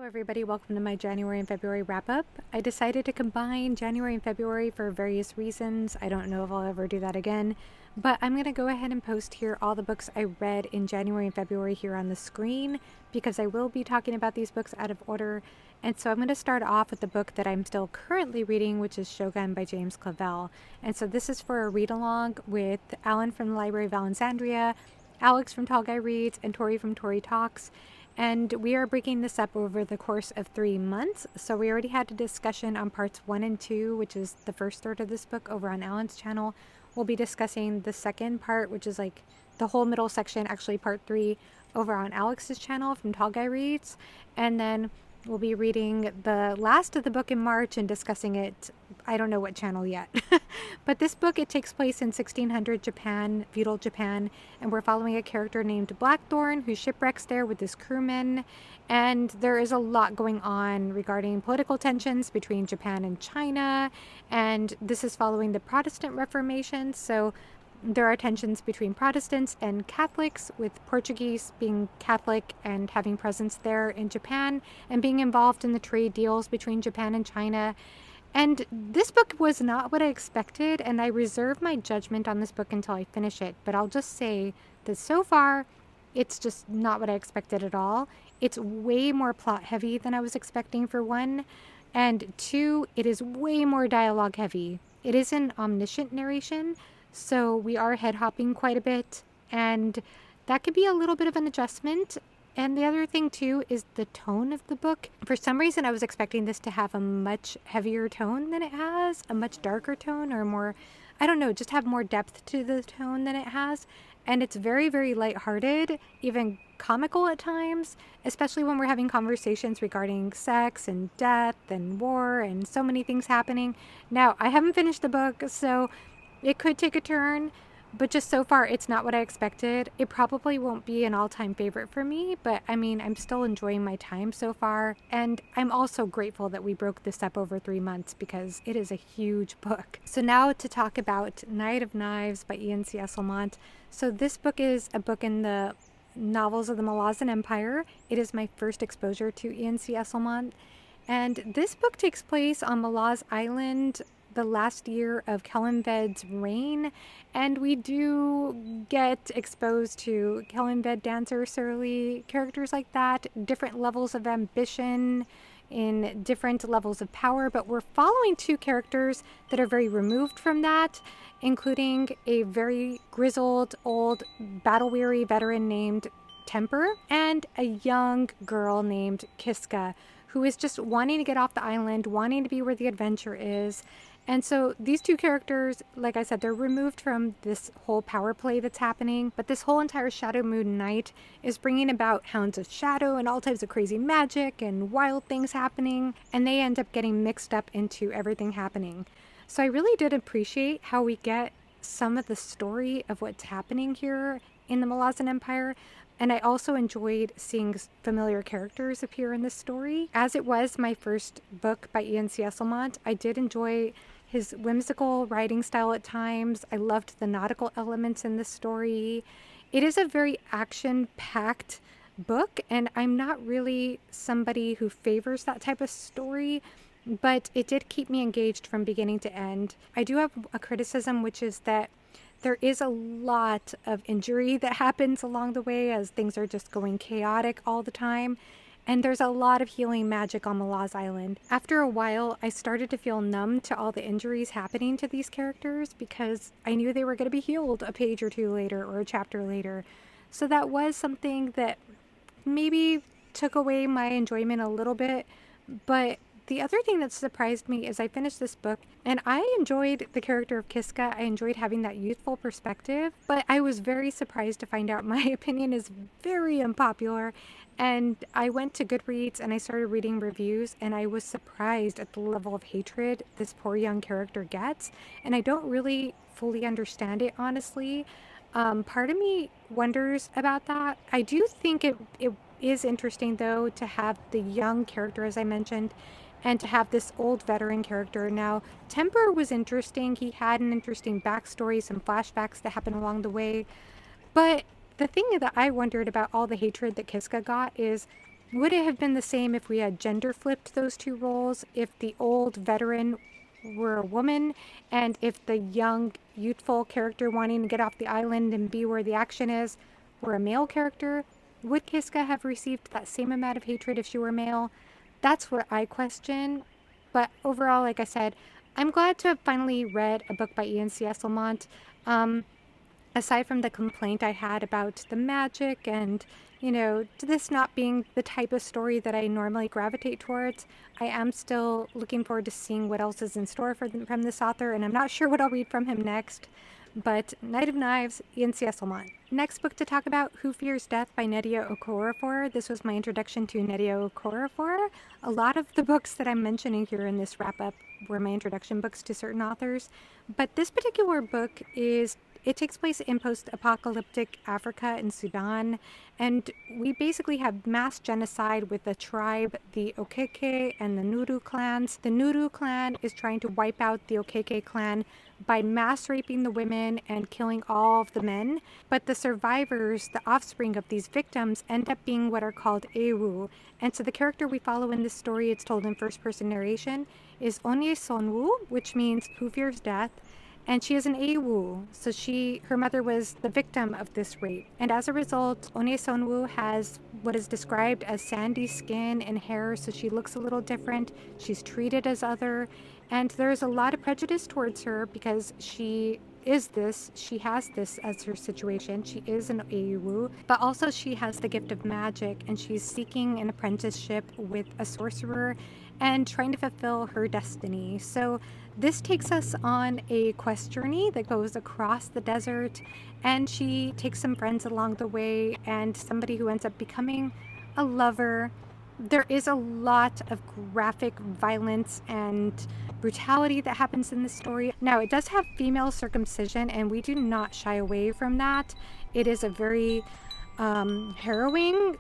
everybody, welcome to my January and February wrap-up. I decided to combine January and February for various reasons. I don't know if I'll ever do that again, but I'm going to go ahead and post here all the books I read in January and February here on the screen, because I will be talking about these books out of order. And so I'm going to start off with the book that I'm still currently reading, which is Shogun by James Clavell. And so this is for a read-along with Alan from the Library of Alexandria, Alex from Tall Guy Reads, and Tori from Tori Talks. And we are breaking this up over the course of 3 months. So we already had a discussion on parts 1 and 2, which is the first third of this book, over on Alan's channel. We'll be discussing the second part, which is like the whole middle section, actually part 3, over on Alex's channel from Tall Guy Reads. And then we'll be reading the last of the book in March and discussing it. I don't know what channel yet. But this book, it takes place in 1600 Japan, feudal Japan, and we're following a character named Blackthorn who shipwrecks there with his crewmen. And there is a lot going on regarding political tensions between Japan and China. And this is following the Protestant Reformation. So there are tensions between Protestants and Catholics, with Portuguese being Catholic and having presence there in Japan and being involved in the trade deals between Japan and China. And this book was not what I expected, and I reserve my judgment on this book until I finish it. But I'll just say that so far, it's just not what I expected at all. It's way more plot heavy than I was expecting, for one. And two, it is way more dialogue heavy. It is an omniscient narration, so we are head hopping quite a bit, and that could be a little bit of an adjustment. And the other thing too is the tone of the book. For some reason, I was expecting this to have a much heavier tone than it has, a much darker tone, or more, I don't know, just have more depth to the tone than it has. And it's very, very lighthearted, even comical at times, especially when we're having conversations regarding sex and death and war and so many things happening. Now, I haven't finished the book, so it could take a turn, but just so far, it's not what I expected. It probably won't be an all-time favorite for me, but I mean, I'm still enjoying my time so far. And I'm also grateful that we broke this up over 3 months, because it is a huge book. So now to talk about Knight of Knives by Ian C. Esselmont. So this book is a book in the novels of the Malazan Empire. It is my first exposure to Ian C. Esselmont. And this book takes place on Malaz Island, the last year of Kellanved's reign, and we do get exposed to Kellanved dancer Surly, characters like that, different levels of ambition in different levels of power, but we're following 2 characters that are very removed from that, including a very grizzled, old, battle-weary veteran named Temper, and a young girl named Kiska, who is just wanting to get off the island, wanting to be where the adventure is. And so these 2 characters, like I said, they're removed from this whole power play that's happening. But this whole entire Shadow Moon Night is bringing about Hounds of Shadow and all types of crazy magic and wild things happening. And they end up getting mixed up into everything happening. So I really did appreciate how we get some of the story of what's happening here in the Malazan Empire. And I also enjoyed seeing familiar characters appear in this story. As it was my first book by Ian C. Esselmont, I did enjoy his whimsical writing style at times. I loved the nautical elements in this story. It is a very action-packed book, and I'm not really somebody who favors that type of story, but it did keep me engaged from beginning to end. I do have a criticism, which is that there is a lot of injury that happens along the way, as things are just going chaotic all the time. And there's a lot of healing magic on Malaz Island. After a while, I started to feel numb to all the injuries happening to these characters, because I knew they were going to be healed a page or 2 later, or a chapter later. So that was something that maybe took away my enjoyment a little bit. But the other thing that surprised me is I finished this book and I enjoyed the character of Kiska. I enjoyed having that youthful perspective, but I was very surprised to find out my opinion is very unpopular. And I went to GOODREADS and I started reading reviews, and I was surprised at the level of hatred this poor young character gets. And I don't really fully understand it, honestly. Part of me wonders about that. I do think it is interesting, though, to have the young character, as I mentioned, and to have this old veteran character. Now, Temper was interesting. He had an interesting backstory, some flashbacks that happened along the way. But the thing that I wondered about all the hatred that Kiska got is, Would it have been the same if we had gender flipped those two roles? If the old veteran were a woman, and if the young, youthful character wanting to get off the island and be where the action is were a male character? Would Kiska have received that same amount of hatred if she were male? That's what I question. But overall, like I said, I'm glad to have finally read a book by Ian C. Esselmont. Aside from the complaint I had about the magic and, this not being the type of story that I normally gravitate towards, I am still looking forward to seeing what else is in store from this author, and I'm not sure what I'll read from him next. But Knight of Knives, Ian C. Esselmont. Next book to talk about, Who Fears Death by Nnedi Okorafor. This was my introduction to Nnedi Okorafor. A lot of the books that I'm mentioning here in this wrap-up were my introduction books to certain authors. But this particular book it takes place in post-apocalyptic Africa and Sudan, and we basically have mass genocide with the tribe, the Okeke and the Nuru clans. The Nuru clan is trying to wipe out the Okeke clan by mass raping the women and killing all of the men, but the survivors, the offspring of these victims, end up being what are called Ewu. And so the character we follow in this story, it's told in first-person narration, is Onye Sonwu, which means who fears death. And she is an Ewu, so her mother was the victim of this rape. And as a result, Onye Sonwu has what is described as sandy skin and hair, so she looks a little different. She's treated as other, and there's a lot of prejudice towards her because she has this as her situation. She is an Ewu, but also she has the gift of magic, and she's seeking an apprenticeship with a sorcerer and trying to fulfill her destiny. So this takes us on a quest journey that goes across the desert, and she takes some friends along the way and somebody who ends up becoming a lover. There is a lot of graphic violence and brutality that happens in this story. Now, it does have female circumcision, and we do not shy away from that. It is a very harrowing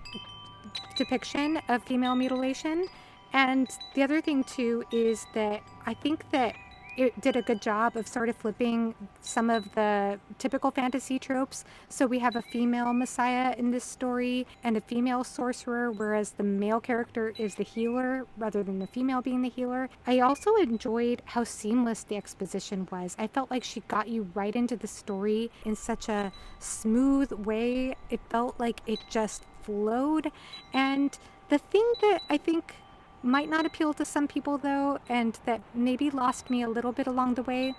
depiction of female mutilation. And the other thing too is that I think that it did a good job of sort of flipping some of the typical fantasy tropes. So we have a female messiah in this story and a female sorcerer, whereas the male character is the healer rather than the female being the healer. I also enjoyed how seamless the exposition was. I felt like she got you right into the story in such a smooth way. It felt like it just flowed. And the thing that I think might not appeal to some people though, and that maybe lost me a little bit along the way,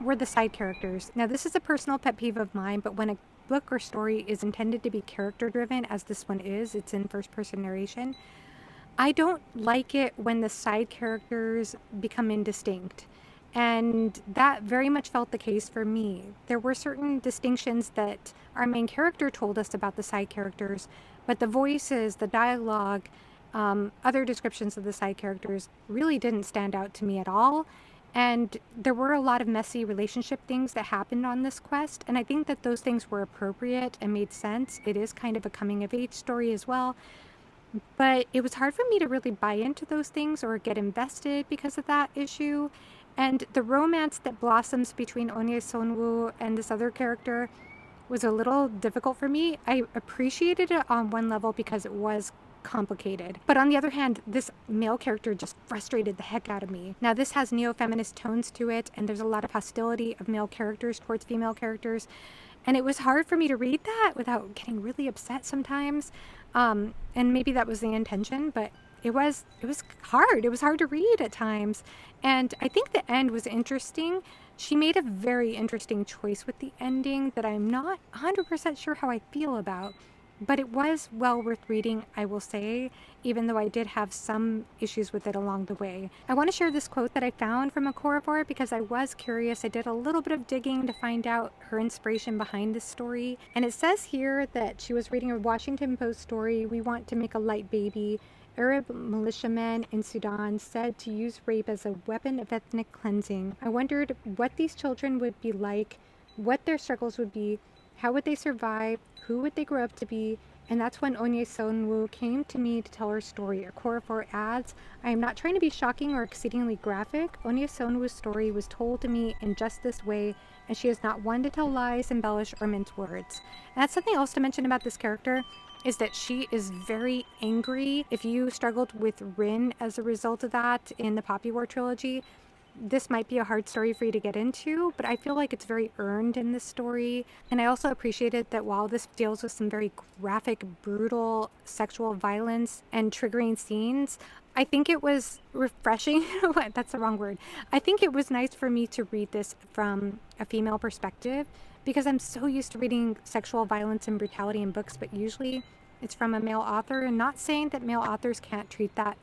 were the side characters. Now, this is a personal pet peeve of mine, but when a book or story is intended to be character driven, as this one is, it's in first person narration, I don't like it when the side characters become indistinct. And that very much felt the case for me. There were certain distinctions that our main character told us about the side characters, but the voices, the dialogue, other descriptions of the side characters really didn't stand out to me at all. And there were a lot of messy relationship things that happened on this quest, and I think that those things were appropriate and made sense. It is kind of a coming of age story as well, but it was hard for me to really buy into those things or get invested because of that issue. And the romance that blossoms between Onye Sonwu and this other character was a little difficult for me. I appreciated it on one level because it was complicated, but on the other hand, this male character just frustrated the heck out of me. Now, this has neo-feminist tones to it, and there's a lot of hostility of male characters towards female characters, and it was hard for me to read that without getting really upset sometimes, and maybe that was the intention, but it was hard. It was hard to read at times, and I think the end was interesting. She made a very interesting choice with the ending that I'm not 100% sure how I feel about. But it was well worth reading, I will say, even though I did have some issues with it along the way. I want to share this quote that I found from Okorafor because I was curious. I did a little bit of digging to find out her inspiration behind this story. And it says here that she was reading a Washington Post story, "We want to make a light baby. Arab militiamen in Sudan said to use rape as a weapon of ethnic cleansing. I wondered what these children would be like, what their struggles would be, how would they survive, who would they grow up to be, and that's when Onye Sonwu came to me to tell her story." Okorafor adds, "I am not trying to be shocking or exceedingly graphic. Onye Sonwu's story was told to me in just this way, and she is not one to tell lies, embellish, or mince words." And that's something else to mention about this character. is that she is very angry. If you struggled with Rin as a result of that in the Poppy War trilogy, this might be a hard story for you to get into, but I feel like it's very earned in this story. And I also appreciated that while this deals with some very graphic, brutal sexual violence and triggering scenes, I think it was refreshing. That's the wrong word. I think it was nice for me to read this from a female perspective because I'm so used to reading sexual violence and brutality in books, but usually it's from a male author. And not saying that male authors can't treat that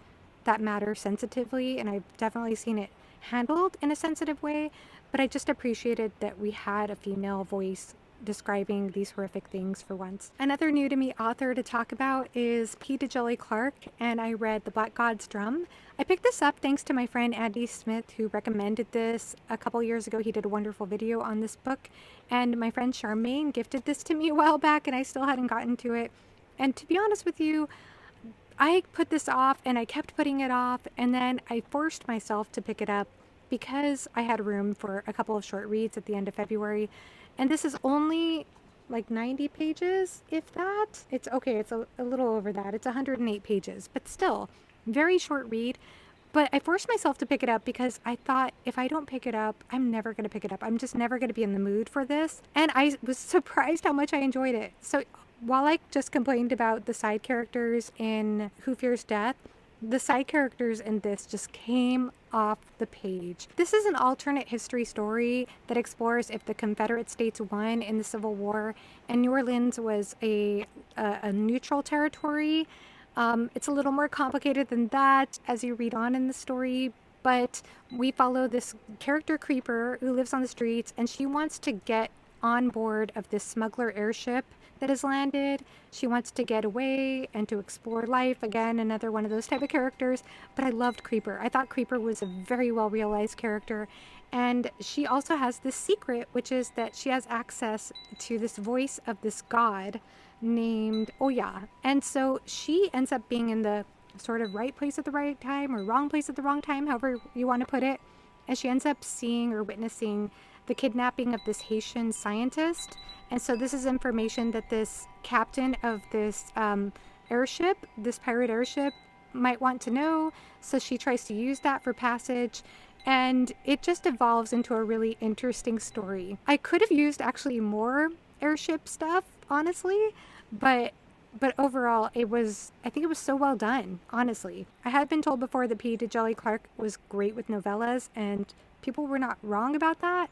matter sensitively, and I've definitely seen it handled in a sensitive way, but I just appreciated that we had a female voice describing these horrific things for once. Another new to me author to talk about is P. DeJolly Clark, and I read The Black God's Drum. I picked this up thanks to my friend Andy Smith, who recommended this a couple years ago. He did a wonderful video on this book, and my friend Charmaine gifted this to me a while back, and I still hadn't gotten to it. And to be honest with you, I put this off and I kept putting it off, and then I forced myself to pick it up because I had room for a couple of short reads at the end of February. And this is only like 90 pages, if that. It's okay, it's a little over that. It's 108 pages, but still, very short read. But I forced myself to pick it up because I thought if I don't pick it up, I'm never going to pick it up. I'm just never going to be in the mood for this. And I was surprised how much I enjoyed it. So while I just complained about the side characters in Who Fears Death, the side characters in this just came off the page. This is an alternate history story that explores if the Confederate States won in the Civil War and New Orleans was a neutral territory. It's a little more complicated than that as you read on in the story, but we follow this character Creeper who lives on the streets, and she wants to get on board of this smuggler airship that has landed. She wants to get away and to explore life. Again, another one of those type of characters, but I loved Creeper. I thought Creeper was a very well realized character, and she also has this secret, which is that she has access to this voice of this god named Oya, and so she ends up being in the sort of right place at the right time, or wrong place at the wrong time, however you want to put it, and she ends up seeing or witnessing the kidnapping of this Haitian scientist. And so this is information that this captain of this airship, this pirate airship, might want to know. So she tries to use that for passage. And it just evolves into a really interesting story. I could have used actually more airship stuff, honestly, but overall, I think it was so well done, honestly. I had been told before that P. DeJolly Clark was great with novellas, and people were not wrong about that.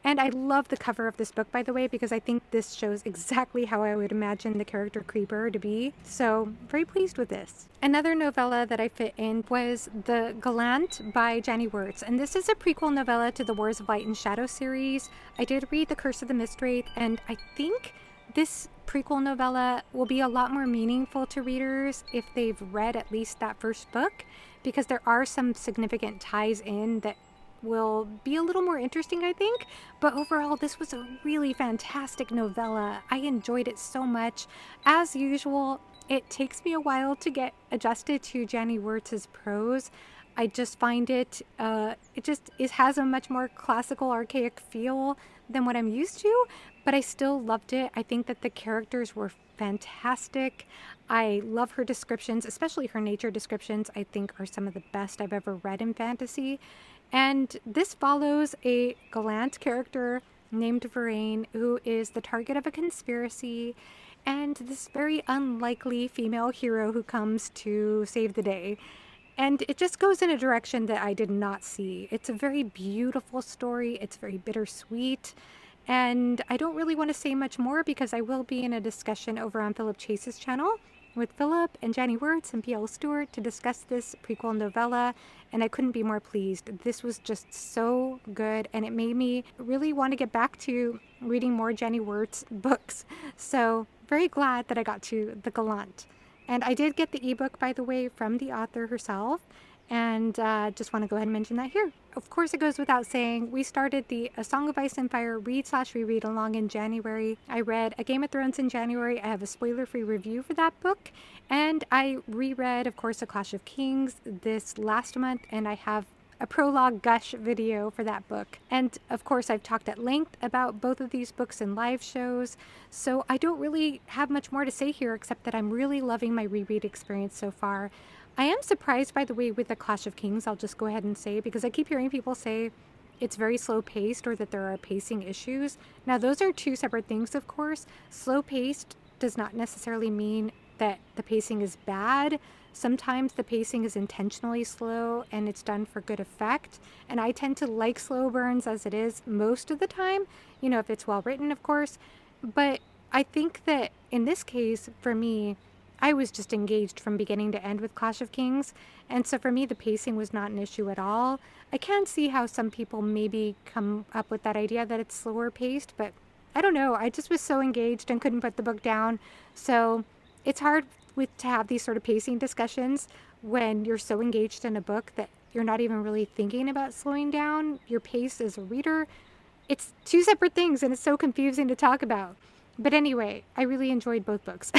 And I love the cover of this book, by the way, because I think this shows exactly how I would imagine the character Creeper to be. So, very pleased with this. Another novella that I fit in was The Gallant by Jenny Wurts. And this is a prequel novella to the Wars of Light and Shadow series. I did read The Curse of the Mistwraith, and I think this prequel novella will be a lot more meaningful to readers if they've read at least that first book, because there are some significant ties in that will be a little more interesting, I think. But overall, this was a really fantastic novella. I enjoyed it so much. As usual, it takes me a while to get adjusted to Jenny Wurts' prose. I just find it has a much more classical, archaic feel than what I'm used to, but I still loved it. I think that the characters were fantastic. I love her descriptions, especially her nature descriptions, I think are some of the best I've ever read in fantasy. And this follows a Gallant character named Verraine, who is the target of a conspiracy, and this very unlikely female hero who comes to save the day. And it just goes in a direction that I did not see. It's a very beautiful story. It's very bittersweet. And I don't really want to say much more because I will be in a discussion over on Philip Chase's channel with Philip and Jenny Wurts and P.L. Stewart to discuss this prequel novella, and I couldn't be more pleased. This was just so good, and it made me really want to get back to reading more Jenny Wurts books. So very glad that I got to The Gallant. And I did get the ebook, by the way, from the author herself, and just want to go ahead and mention that here. Of course, it goes without saying, we started the A Song of Ice and Fire read/reread along in January. I read A Game of Thrones in January. I have a spoiler-free review for that book. And I reread, of course, A Clash of Kings this last month, and I have a prologue gush video for that book. And of course, I've talked at length about both of these books in live shows, so I don't really have much more to say here except that I'm really loving my reread experience so far. I am surprised, by the way, with The Clash of Kings, I'll just go ahead and say, because I keep hearing people say it's very slow paced or that there are pacing issues. Now, those are two separate things, of course. Slow paced does not necessarily mean that the pacing is bad. Sometimes the pacing is intentionally slow and it's done for good effect. And I tend to like slow burns as it is most of the time, you know, if it's well written, of course. But I think that in this case, for me, I was just engaged from beginning to end with Clash of Kings. And so for me, the pacing was not an issue at all. I can see how some people maybe come up with that idea that it's slower paced, but I don't know. I just was so engaged and couldn't put the book down. So it's hard to have these sort of pacing discussions when you're so engaged in a book that you're not even really thinking about slowing down your pace as a reader. It's two separate things and it's so confusing to talk about. But anyway, I really enjoyed both books.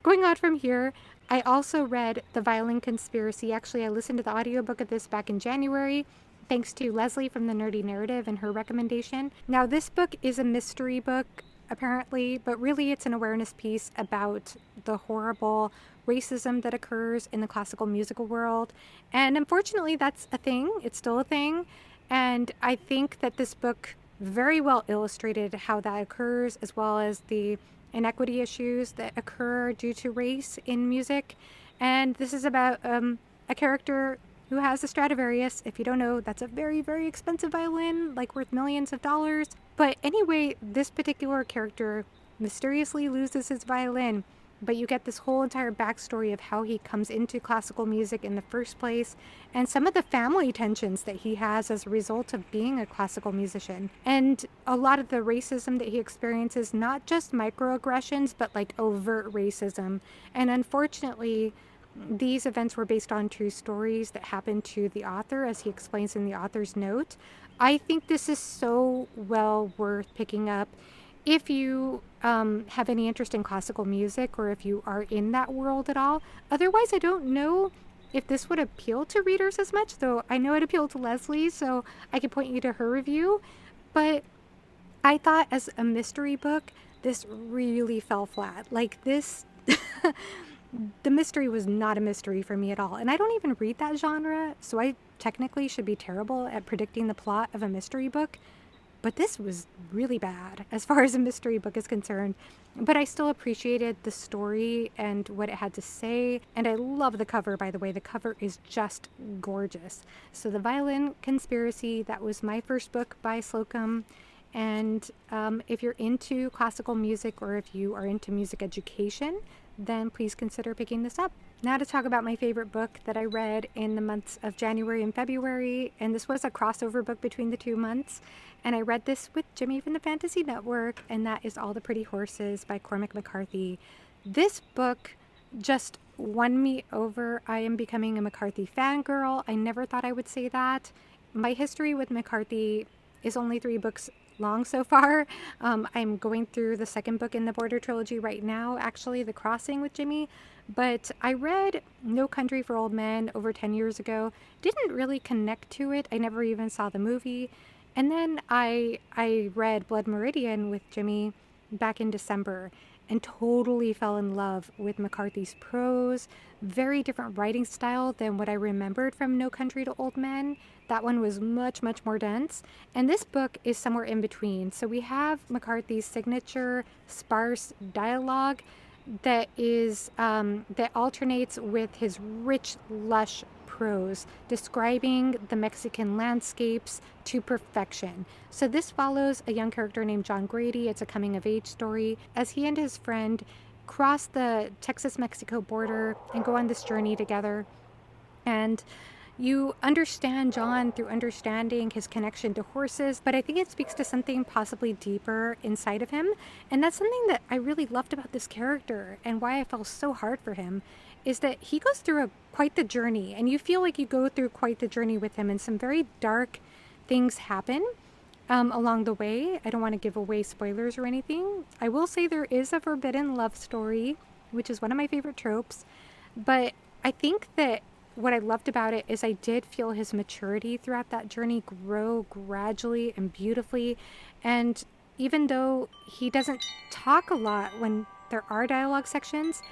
Going on from here, I also read The Violin Conspiracy. Actually, I listened to the audiobook of this back in January, thanks to Leslie from The Nerdy Narrative and her recommendation. Now, this book is a mystery book, apparently, but really it's an awareness piece about the horrible racism that occurs in the classical musical world. And unfortunately, that's a thing. It's still a thing. And I think that this book very well illustrated how that occurs, as well as the inequity issues that occur due to race in music. And this is about a character who has a Stradivarius. If you don't know, that's a very, very expensive violin, like worth millions of dollars. But anyway, this particular character mysteriously loses his violin, but you get this whole entire backstory of how he comes into classical music in the first place and some of the family tensions that he has as a result of being a classical musician. And a lot of the racism that he experiences, not just microaggressions, but like overt racism. And unfortunately, these events were based on true stories that happened to the author, as he explains in the author's note. I think this is so well worth picking up if you have any interest in classical music or if you are in that world at all. Otherwise, I don't know if this would appeal to readers as much, though I know it appealed to Leslie, so I can point you to her review. But I thought as a mystery book, this really fell flat. Like this, the mystery was not a mystery for me at all. And I don't even read that genre, so I technically should be terrible at predicting the plot of a mystery book. But this was really bad as far as a mystery book is concerned. But I still appreciated the story and what it had to say. And I love the cover, by the way. The cover is just gorgeous. So The Violin Conspiracy, that was my first book by Slocum. And if you're into classical music or if you are into music education, then please consider picking this up. Now to talk about my favorite book that I read in the months of January and February. And this was a crossover book between the 2 months. And I read this with Jimmy from the Fantasy Network, and that is All the Pretty Horses by Cormac McCarthy. This book just won me over. I am becoming a McCarthy fangirl. I never thought I would say that. My history with McCarthy is only 3 books long so far. I'm going through the second book in the Border trilogy right now, actually, The Crossing with Jimmy. But I read No Country for Old Men over 10 years ago. Didn't really connect to it. I never even saw the movie. And then I read Blood Meridian with Jimmy back in December and totally fell in love with McCarthy's prose. Very different writing style than what I remembered from No Country to Old Men. That one was much, much more dense. And this book is somewhere in between. So we have McCarthy's signature sparse dialogue that is that alternates with his rich, lush prose describing the Mexican landscapes to perfection. So this follows a young character named John Grady. It's a coming-of-age story as he and his friend cross the Texas-Mexico border and go on this journey together. And you understand John through understanding his connection to horses, but I think it speaks to something possibly deeper inside of him. And that's something that I really loved about this character and why I fell so hard for him, is that he goes through quite the journey, and you feel like you go through quite the journey with him, and some very dark things happen along the way. I don't want to give away spoilers or anything. I will say there is a forbidden love story, which is one of my favorite tropes, but I think that what I loved about it is I did feel his maturity throughout that journey grow gradually and beautifully. And even though he doesn't talk a lot when there are dialogue sections,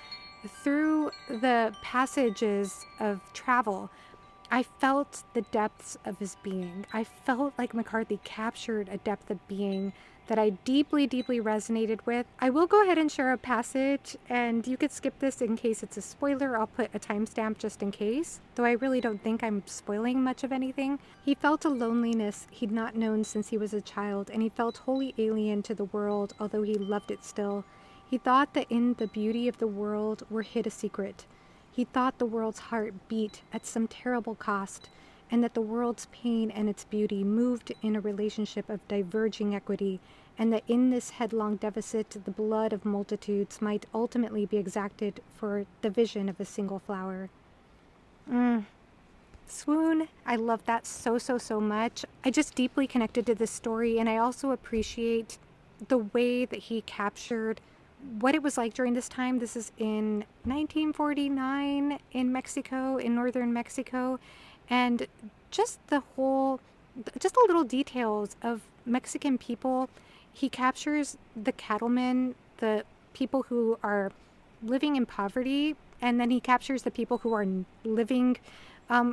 through the passages of travel, I felt the depths of his being. I felt like McCarthy captured a depth of being that I deeply, deeply resonated with. I will go ahead and share a passage, and you could skip this in case it's a spoiler. I'll put a timestamp just in case, though I really don't think I'm spoiling much of anything. He felt a loneliness he'd not known since he was a child, and he felt wholly alien to the world, although he loved it still. He thought that in the beauty of the world were hid a secret. He thought the world's heart beat at some terrible cost, and that the world's pain and its beauty moved in a relationship of diverging equity, and that in this headlong deficit the blood of multitudes might ultimately be exacted for the vision of a single flower. Swoon. I love that so, so, so much. I just deeply connected to this story, and I also appreciate the way that he captured what it was like during this time. This is in 1949 in Mexico, in northern Mexico, and just the little details of Mexican people. He captures the cattlemen, the people who are living in poverty, and then he captures the people who are living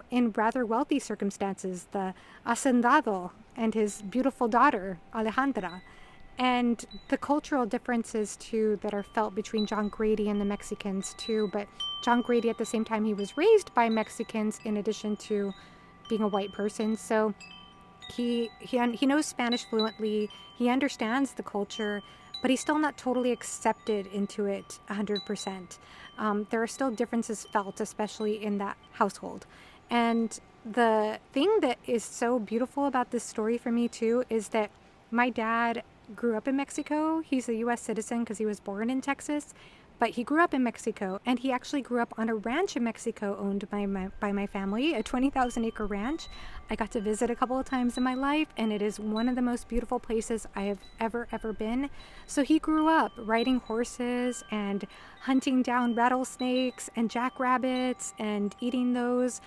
in rather wealthy circumstances, the hacendado and his beautiful daughter, Alejandra. And the cultural differences, too, that are felt between John Grady and the Mexicans, too. But John Grady, at the same time, he was raised by Mexicans in addition to being a white person. So he knows Spanish fluently. He understands the culture, but he's still not totally accepted into it 100%. There are still differences felt, especially in that household. And the thing that is so beautiful about this story for me, too, is that my dad grew up in Mexico. He's a U.S. citizen because he was born in Texas, but he grew up in Mexico, and he actually grew up on a ranch in Mexico owned by my family, a 20,000-acre ranch. I got to visit a couple of times in my life, and it is one of the most beautiful places I have ever been. So he grew up riding horses and hunting down rattlesnakes and jackrabbits and eating those.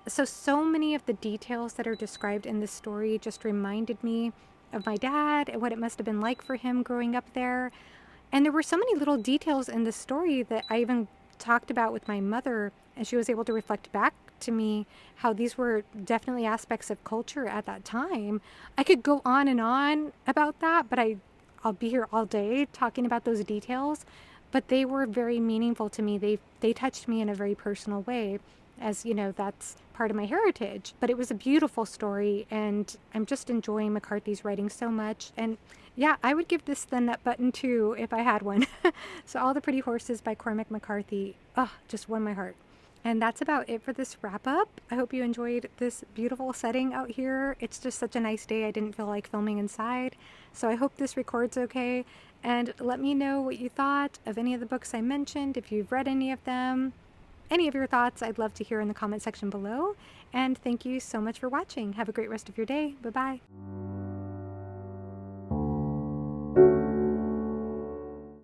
So many of the details that are described in this story just reminded me of my dad and what it must have been like for him growing up there. And there were so many little details in the story that I even talked about with my mother, and she was able to reflect back to me how these were definitely aspects of culture at that time. I could go on and on about that, but I'll be here all day talking about those details. But they were very meaningful to me. They touched me in a very personal way. As you know, that's part of my heritage. But it was a beautiful story, and I'm just enjoying McCarthy's writing so much. And yeah, I would give this the nut button too if I had one. So All the Pretty Horses by Cormac McCarthy, just won my heart. And that's about it for this wrap up. I hope you enjoyed this beautiful setting out here. It's just such a nice day. I didn't feel like filming inside. So I hope this records okay. And let me know what you thought of any of the books I mentioned, if you've read any of them. Any of your thoughts, I'd love to hear in the comment section below. And thank you so much for watching. Have a great rest of your day. Bye-bye.